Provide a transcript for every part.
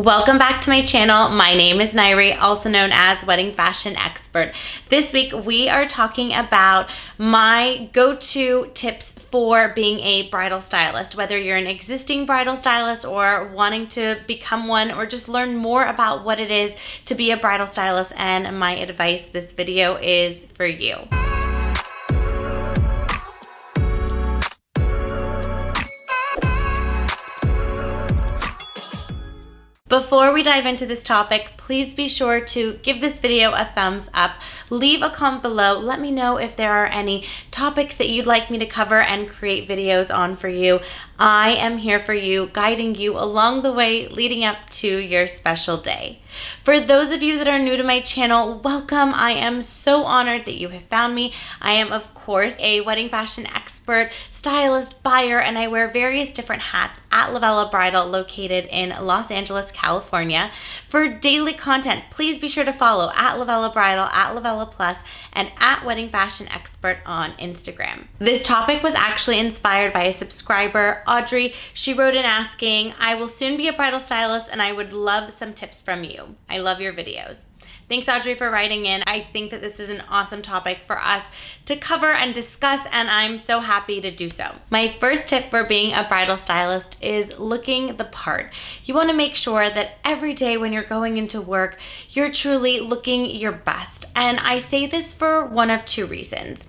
Welcome back to my channel. My name is Nayri, also known as Wedding Fashion Expert. This week we are talking about my go-to tips for being a bridal stylist, whether you're an existing bridal stylist or wanting to become one or just learn more about what it is to be a bridal stylist. And my advice, this video is for you. Before we dive into this topic, please be sure to give this video a thumbs up. Leave a comment below. Let me know if there are any topics that you'd like me to cover and create videos on for you. I am here for you, guiding you along the way leading up to your special day. For those of you that are new to my channel, welcome. I am so honored that you have found me. I am, of course, a wedding fashion expert, stylist, buyer, and I wear various different hats at LOVELLA Bridal, located in Los Angeles, California. For daily content, please be sure to follow at LOVELLA Bridal, at LOVELLA Plus, and at Wedding Fashion Expert on Instagram. This topic was actually inspired by a subscriber, Audrey. She wrote in asking, I will soon be a bridal stylist and I would love some tips from you. I love your videos. Thanks, Audrey, for writing in. I think that this is an awesome topic for us to cover and discuss, and I'm so happy to do so. My first tip for being a bridal stylist is looking the part. You want to make sure that every day when you're going into work, you're truly looking your best. And I say this for one of two reasons.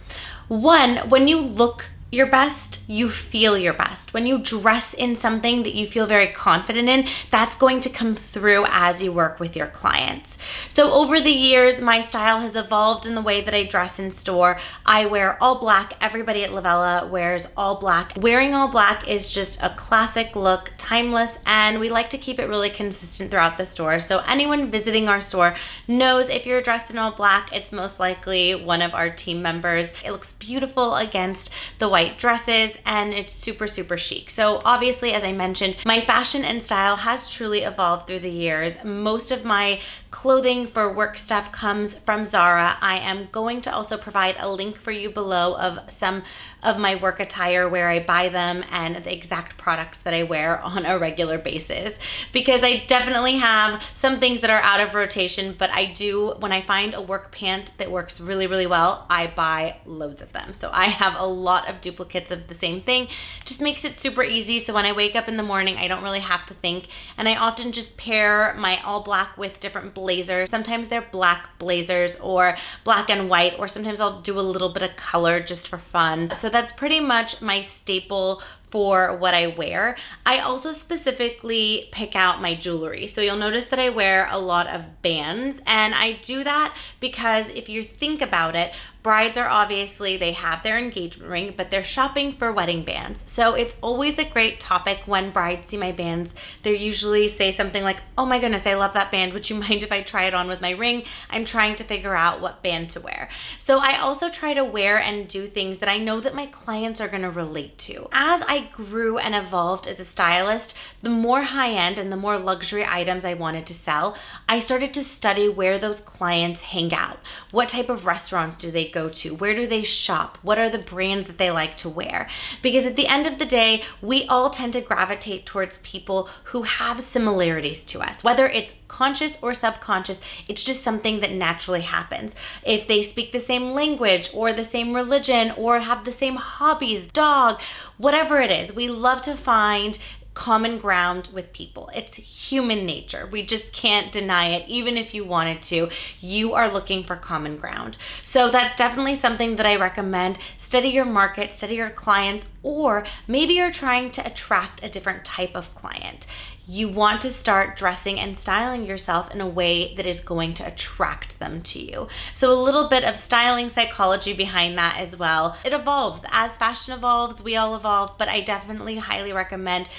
One, when you look your best, you feel your best. When you dress in something that you feel very confident in, that's going to come through as you work with your clients. So over the years, my style has evolved in the way that I dress in store. I wear all black. Everybody at LOVELLA wears all black. Wearing all black is just a classic look, timeless, and we like to keep it really consistent throughout the store. So anyone visiting our store knows if you're dressed in all black, it's most likely one of our team members. It looks beautiful against the white dresses, and it's super, super chic. So obviously, as I mentioned, my fashion and style has truly evolved through the years. Most of my clothing for work stuff comes from Zara. I am going to also provide a link for you below of some of my work attire, where I buy them and the exact products that I wear on a regular basis, because I definitely have some things that are out of rotation, but I do, when I find a work pant that works really, really well, I buy loads of them. So I have a lot of duplicates of the same thing. Just makes it super easy. So when I wake up in the morning, I don't really have to think, and I often just pair my all black with different blazers. Sometimes they're black blazers or black and white, or sometimes I'll do a little bit of color just for fun. So that's pretty much my staple for what I wear. I also specifically pick out my jewelry. So you'll notice that I wear a lot of bands, and I do that because if you think about it, brides are obviously, they have their engagement ring, but they're shopping for wedding bands. So it's always a great topic when brides see my bands. They usually say something like, oh my goodness, I love that band. Would you mind if I try it on with my ring? I'm trying to figure out what band to wear. So I also try to wear and do things that I know that my clients are gonna relate to. As I grew and evolved as a stylist, the more high-end and the more luxury items I wanted to sell, I started to study where those clients hang out. What type of restaurants do they go to? Where do they shop? What are the brands that they like to wear? Because at the end of the day, we all tend to gravitate towards people who have similarities to us. Whether it's conscious or subconscious, it's just something that naturally happens. If they speak the same language or the same religion or have the same hobbies, dog, whatever it is, we love to find common ground with people. It's human nature. We just can't deny it. Even if you wanted to, you are looking for common ground. So that's definitely something that I recommend. Study your market, study your clients, or maybe you're trying to attract a different type of client. You want to start dressing and styling yourself in a way that is going to attract them to you. So a little bit of styling psychology behind that as well. It evolves. As fashion evolves, we all evolve, but I definitely highly recommend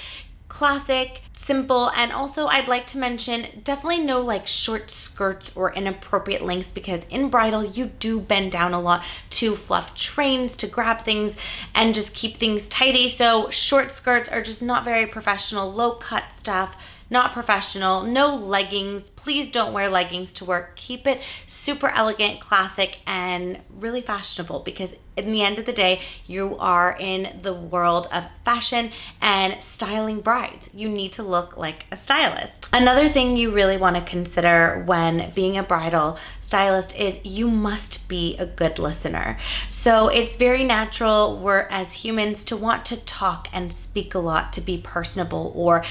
classic, simple, and also I'd like to mention definitely no like short skirts or inappropriate lengths, because in bridal you do bend down a lot to fluff trains, to grab things and just keep things tidy. So short skirts are just not very professional. Low cut stuff, not professional. No leggings. Please don't wear leggings to work. Keep it super elegant, classic, and really fashionable, because in the end of the day, you are in the world of fashion and styling brides. You need to look like a stylist. Another thing you really want to consider when being a bridal stylist is you must be a good listener. So it's very natural, we're as humans, to want to talk and speak a lot, to be personable, or,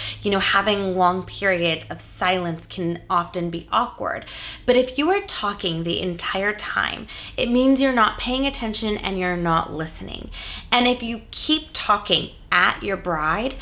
having long periods of silence can often be awkward. But if you are talking the entire time, it means you're not paying attention and you're not listening. And if you keep talking at your bride,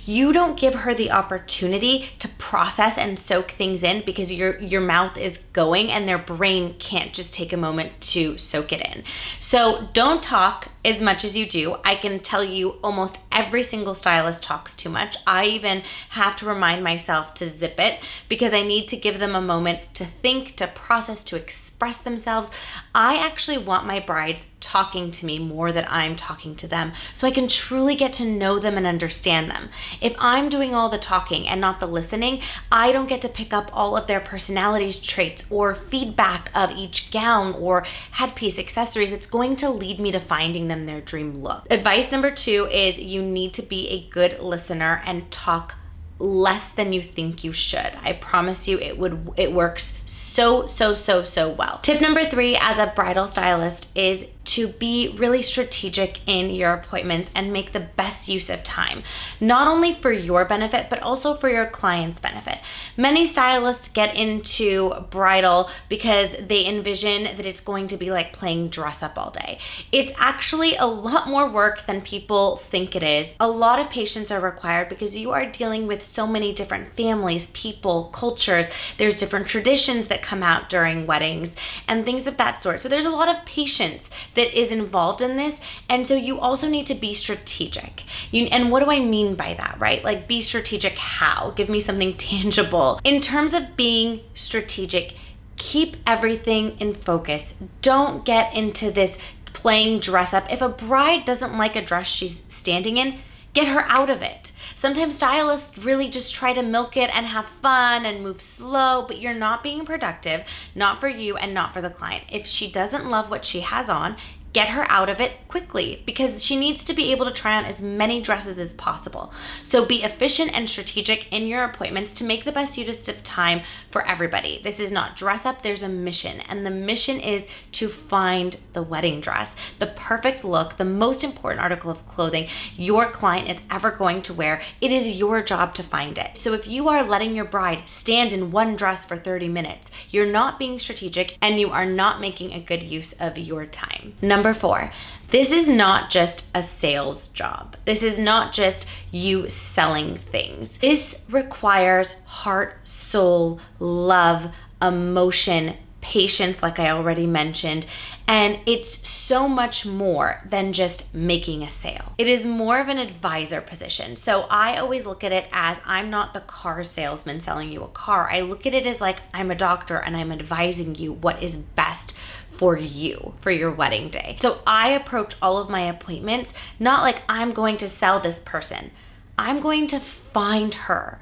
you don't give her the opportunity to process and soak things in, because your mouth is going and their brain can't just take a moment to soak it in. So don't talk as much as you do. I can tell you almost every single stylist talks too much. I even have to remind myself to zip it, because I need to give them a moment to think, to process, to express themselves. I actually want my brides talking to me more than I'm talking to them, so I can truly get to know them and understand them. If I'm doing all the talking and not the listening, I don't get to pick up all of their personality traits or feedback of each gown or headpiece, accessories. It's going to lead me to finding them their dream look. Advice number 2 is you need to be a good listener and talk less than you think you should. I promise you it works so well. Tip number 3 as a bridal stylist is to be really strategic in your appointments and make the best use of time, not only for your benefit, but also for your client's benefit. Many stylists get into bridal because they envision that it's going to be like playing dress up all day. It's actually a lot more work than people think it is. A lot of patience are required because you are dealing with so many different families, people, cultures. There's different traditions that come out during weddings and things of that sort. So there's a lot of patience that is involved in this. And so you also need to be strategic. And what do I mean by that, right? Like, be strategic how? Give me something tangible. In terms of being strategic, keep everything in focus. Don't get into this playing dress up. If a bride doesn't like a dress she's standing in, get her out of it. Sometimes stylists really just try to milk it and have fun and move slow, but you're not being productive, not for you and not for the client. If she doesn't love what she has on, get her out of it quickly, because she needs to be able to try on as many dresses as possible. So be efficient and strategic in your appointments to make the best use of time for everybody. This is not dress up, there's a mission, and the mission is to find the wedding dress, the perfect look, the most important article of clothing your client is ever going to wear. It is your job to find it. So if you are letting your bride stand in one dress for 30 minutes, you're not being strategic and you are not making a good use of your time. Number 4, this is not just a sales job. This is not just you selling things. This requires heart, soul, love, emotion, patience, like I already mentioned, and it's so much more than just making a sale. It is more of an advisor position. So I always look at it as, I'm not the car salesman selling you a car. I look at it as like, I'm a doctor and I'm advising you what is best for you, for your wedding day. So I approach all of my appointments not like I'm going to sell this person. I'm going to find her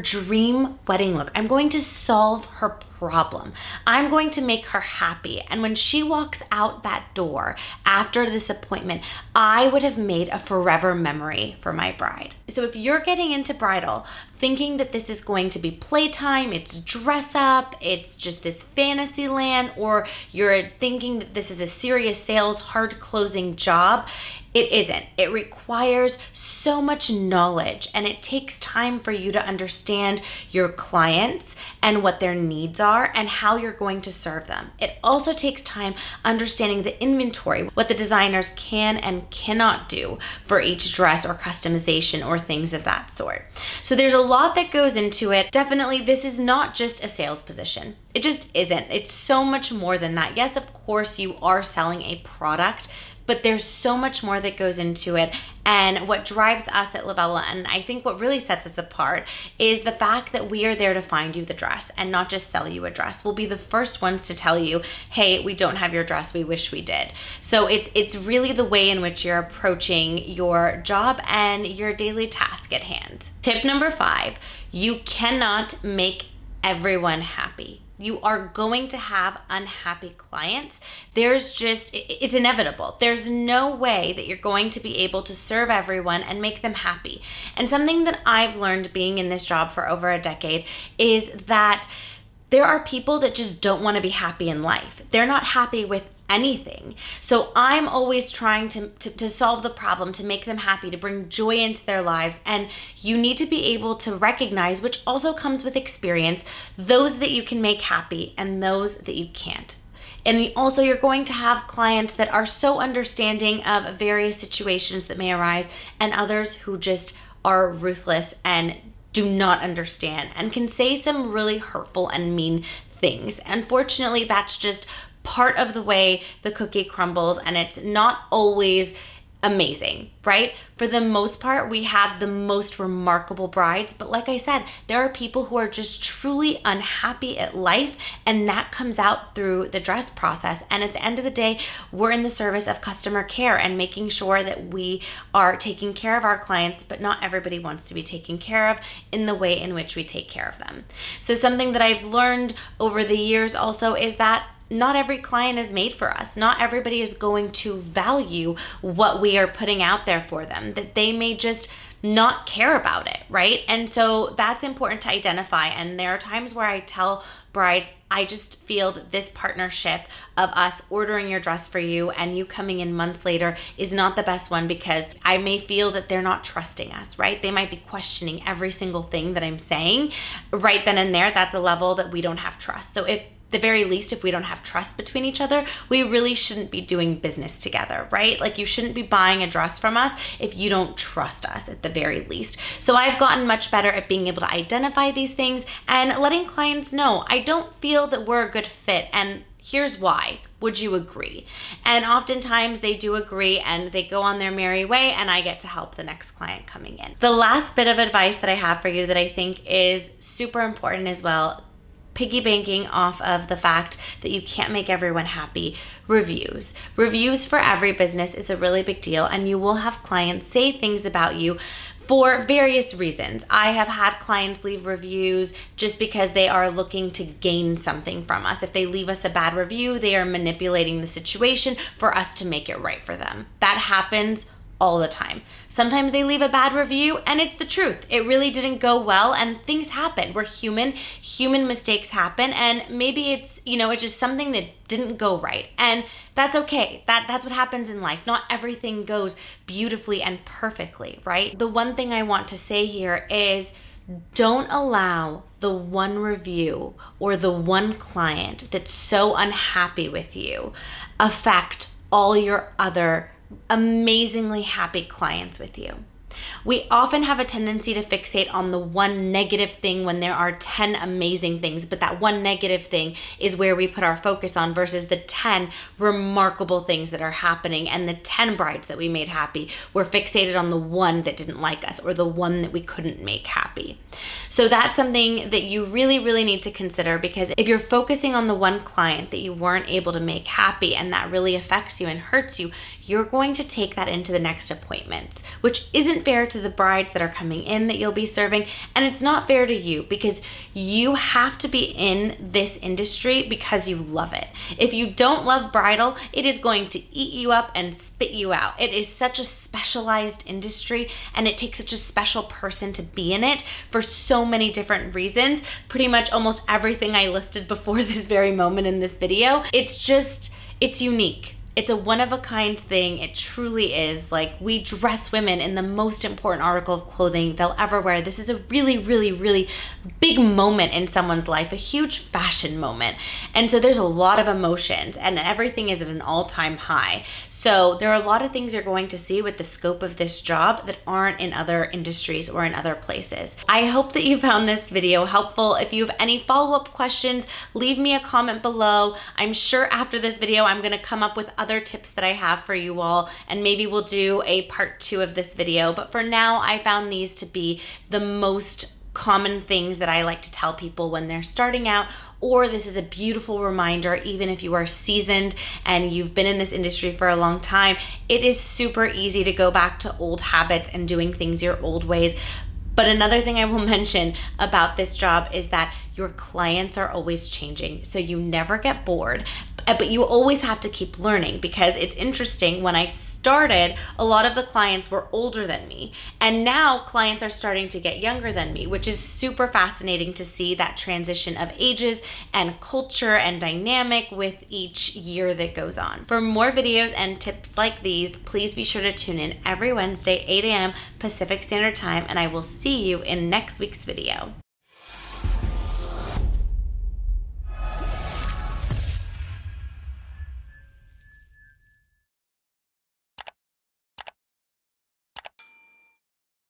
dream wedding look. I'm going to solve her problem. I'm going to make her happy. And when she walks out that door after this appointment, I would have made a forever memory for my bride. So if you're getting into bridal thinking that this is going to be playtime, it's dress up, it's just this fantasy land, or you're thinking that this is a serious sales, hard closing job, it isn't. It requires so much knowledge, and it takes time for you to understand your clients and what their needs are and how you're going to serve them. It also takes time understanding the inventory, what the designers can and cannot do for each dress or customization or things of that sort. So there's a lot that goes into it. Definitely, this is not just a sales position. It just isn't. It's so much more than that. Yes, of course, you are selling a product, but there's so much more that goes into it. And what drives us at Lovella, and I think what really sets us apart, is the fact that we are there to find you the dress and not just sell you a dress. We'll be the first ones to tell you, hey, we don't have your dress, we wish we did. So it's really the way in which you're approaching your job and your daily task at hand. Tip number 5, you cannot make everyone happy. You are going to have unhappy clients. It's inevitable. There's no way that you're going to be able to serve everyone and make them happy. And something that I've learned being in this job for over a decade is that there are people that just don't want to be happy in life. They're not happy with anything. So I'm always trying to solve the problem, to make them happy, to bring joy into their lives. And you need to be able to recognize, which also comes with experience, those that you can make happy and those that you can't. And also, you're going to have clients that are so understanding of various situations that may arise, and others who just are ruthless and do not understand and can say some really hurtful and mean things. Unfortunately, that's just part of the way the cookie crumbles, and it's not always amazing, right? For the most part, we have the most remarkable brides, but like I said, there are people who are just truly unhappy at life, and that comes out through the dress process. And at the end of the day, we're in the service of customer care and making sure that we are taking care of our clients, but not everybody wants to be taken care of in the way in which we take care of them. So something that I've learned over the years also is that not every client is made for us. Not everybody is going to value what we are putting out there for them, that they may just not care about it, right? And so that's important to identify. And there are times where I tell brides, I just feel that this partnership of us ordering your dress for you and you coming in months later is not the best one, because I may feel that they're not trusting us, right? They might be questioning every single thing that I'm saying right then and there. That's a level that we don't have trust. So if the very least, if we don't have trust between each other, we really shouldn't be doing business together, right? Like, you shouldn't be buying a dress from us if you don't trust us at the very least. So I've gotten much better at being able to identify these things and letting clients know, I don't feel that we're a good fit, and here's why. Would you agree? And oftentimes they do agree and they go on their merry way, and I get to help the next client coming in. The last bit of advice that I have for you that I think is super important as well, piggybacking off of the fact that you can't make everyone happy, reviews. Reviews for every business is a really big deal, and you will have clients say things about you for various reasons. I have had clients leave reviews just because they are looking to gain something from us. If they leave us a bad review, they are manipulating the situation for us to make it right for them. That happens all the time. Sometimes they leave a bad review and it's the truth. It really didn't go well, and things happen. We're human. Human mistakes happen, and maybe it's just something that didn't go right. And that's okay. That's what happens in life. Not everything goes beautifully and perfectly, right? The one thing I want to say here is, don't allow the one review or the one client that's so unhappy with you affect all your other amazingly happy clients with you. We often have a tendency to fixate on the one negative thing when there are 10 amazing things, but that one negative thing is where we put our focus on versus the 10 remarkable things that are happening, and the 10 brides that we made happy. We're fixated on the one that didn't like us or the one that we couldn't make happy. So that's something that you really, really need to consider, because if you're focusing on the one client that you weren't able to make happy and that really affects you and hurts you, you're going to take that into the next appointments, which isn't fair to the brides that are coming in that you'll be serving, and it's not fair to you, because you have to be in this industry because you love it. If you don't love bridal, it is going to eat you up and spit you out. It is such a specialized industry, and it takes such a special person to be in it for so many different reasons. Pretty much almost everything I listed before this very moment in this video. It's unique. It's a one-of-a-kind thing. It truly is. Like, we dress women in the most important article of clothing they'll ever wear. This is a really, really, really big moment in someone's life, a huge fashion moment. And so there's a lot of emotions, and everything is at an all-time high. So there are a lot of things you're going to see with the scope of this job that aren't in other industries or in other places. I hope that you found this video helpful. If you have any follow-up questions, leave me a comment below. I'm sure after this video, I'm gonna come up with other tips that I have for you all, and maybe we'll do a part 2 of this video. But for now, I found these to be the most common things that I like to tell people when they're starting out, or this is a beautiful reminder, even if you are seasoned and you've been in this industry for a long time, it is super easy to go back to old habits and doing things your old ways. But another thing I will mention about this job is that your clients are always changing, so you never get bored. But you always have to keep learning, because it's interesting. When I started, a lot of the clients were older than me, and now clients are starting to get younger than me, which is super fascinating to see that transition of ages and culture and dynamic with each year that goes on. For more videos and tips like these, please be sure to tune in every Wednesday, 8 a.m. Pacific Standard Time, and I will see you in next week's video.